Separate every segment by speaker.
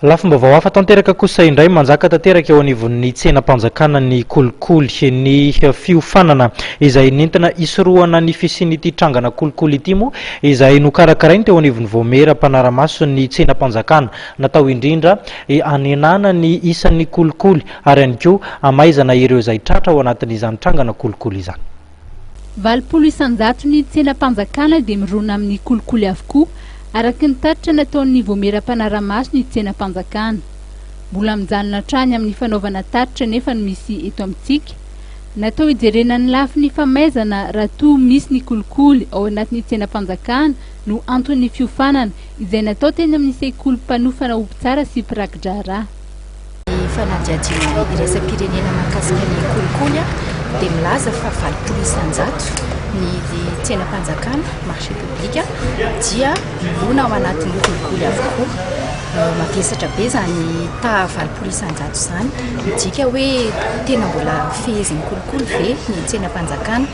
Speaker 1: Lafim-baovao hafa tanteraka kosa indray manjaka tanteraka eo anivon'ny tsenam-panjakana ny kolikoly ny fiofanana izay nentina isorohana ny fisian'ity trangana kolikoly ity moa izay nokarakarainy teo anivon'ny Voamera Mpanaramaso ny tsenam-panjakana natao indrindra anenana ny isan'ny kolikoly ary ihany koa amaizana ireo izay tratra ao anatin'izany trangana kolikoly izany.
Speaker 2: 20 isanjato ny tsenam-panjakana dia mirona amin'ny kolikoly avokoa araky ny taritra nataon'ny Voamera Mpanaramaso ny tsenam-panjakana. Mbola mijanona trany amin'ny fanaovana taritra nefa misy eto amintsika. Natao hijerena ny lafin'ny famaizana raha toa misy ny kolikoly ao anatin'ny tsenam-panjakana no antony fiofanana izay natao teny amin'ny sekoly mpanofana ovy tsara sy Pirakidrara.
Speaker 3: Fanadihadiana iraisam-pirenena mahakasika ny kolikoly dia milaza fa 20 isanjato ny tsenam-panjakana marché public dia milona ao anatin'ny kolikoly avokoa. Mavesatra be zany ta 20 isanjato zany midika hoe tena mbola fehezin'ny kolikoly ve ny tsenam-panjakana.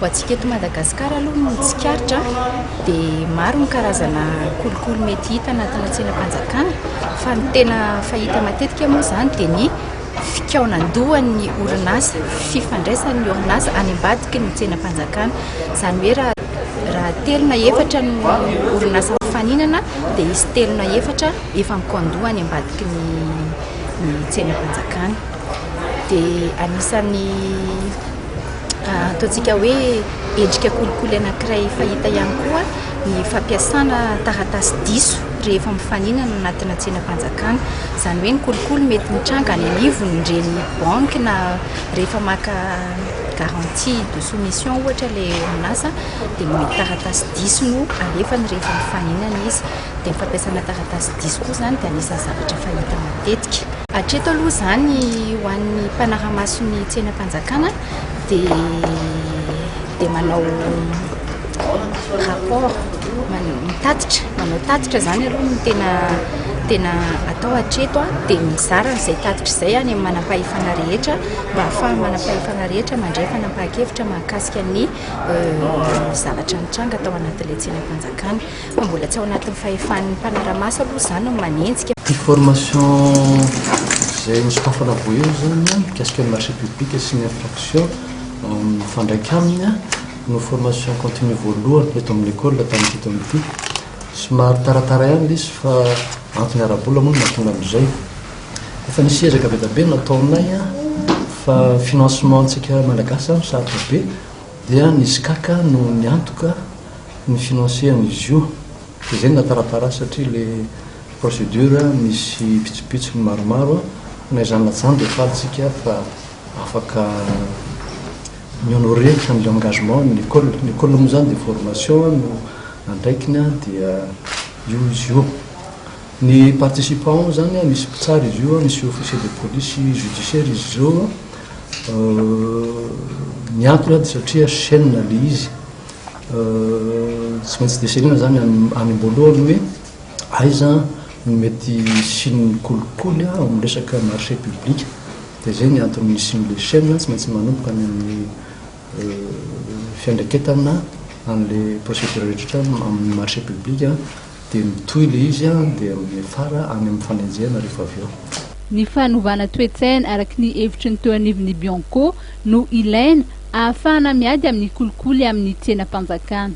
Speaker 3: Ho antsika eto Madagasikara aloha no tsikaritra dia maro ny karazana kolikoly mety hita anatina tsenam-panjakana fa ny tena fahita matetika moa zany dia ny fikaonandohan'ny orinasa fifandraisan'ny orinasa any ambadiky ny tsenam-panjakana. Zany hoe raha telo na efatra ny orinasa mifaninana dia izy telo na efatra efa mikaondoha any ambadiky ny tsenam-panjakana. Dia anisan'ny ataontsika hoe endrika kolikoly anankiray fahita ihany koa ny fampiasana taratasy diso rehefa mifaninana anatina tsenam-panjakana. Zany hoe ny kolikoly mety mitranga any anivony ireny banky na rehefa maka garantie de soumission ohatra ilay orinasa dia mety taratasy diso no alefany rehefa mifaninana izy. Dia ny fampiasana taratasy diso koa zany dia anisan'ny zavatra fahita matetika. Hatreto aloha zany ho an'ny mpanaramaso ny tsenam-panjakana dia manao rapport manao tatitra zany aloha ny tena atao hatreto dia mizara n'izay tatitra izay any amin'ny manam-pahefana rehetra mba ahafahana manam-pahefana rehetra mandray fanapahakevitra mahakasika ny zavatra nitranga atao anatin'ilay tsenam-panjakana fa mbola tsy ao anatin'ny fahefan'ny mpanaramaso aloha zany no manenjika.
Speaker 4: Formation izay nisokafana voeo zany mikasika ny marché public sy ny infraction mifandraika aminy no formation continue voalohany eto amin'ny école tanito amin'ity. Somary taratara ihany izy fa antony arabola moa no mahatonga amin'izay. Efa nisy ezaka be da be nataonay fa financement-ntsika malagasy sarotra be dia nisy kaka no niantoka ny financer-n'izy io. Dia izay nataratara satria le procédure misy pitsopitsony maromaro na izany latsany dia falitsika fa afaka mi-honorer l'engagement ny école moa zany dia formation no andraikiny dia io izy io. Ny participant zany misy mpitsara izy io, misy officier de police judiciaire izy io miantona dia satria chaîne le izy tsy maintsy deserina zany any am-boalohany hoe aiza mety siny kolikoly amin'ny resaka marché public. Dia zay ny antony misy le chaîne tsy maintsy manomboka any amin'ny fiandraiketana an'le procédure rehetra amin'ny marché public dia mitohy le izy dia amin'ny fara any amin'ny fanenjehana rehefa avy eo.
Speaker 2: Ny fanovana toe-tsaina araky ny hevitry ny teo anivon'ny Bianco no ilaina ahafahana miady amin'ny kolikoly amin'ny tsenam-panjakana.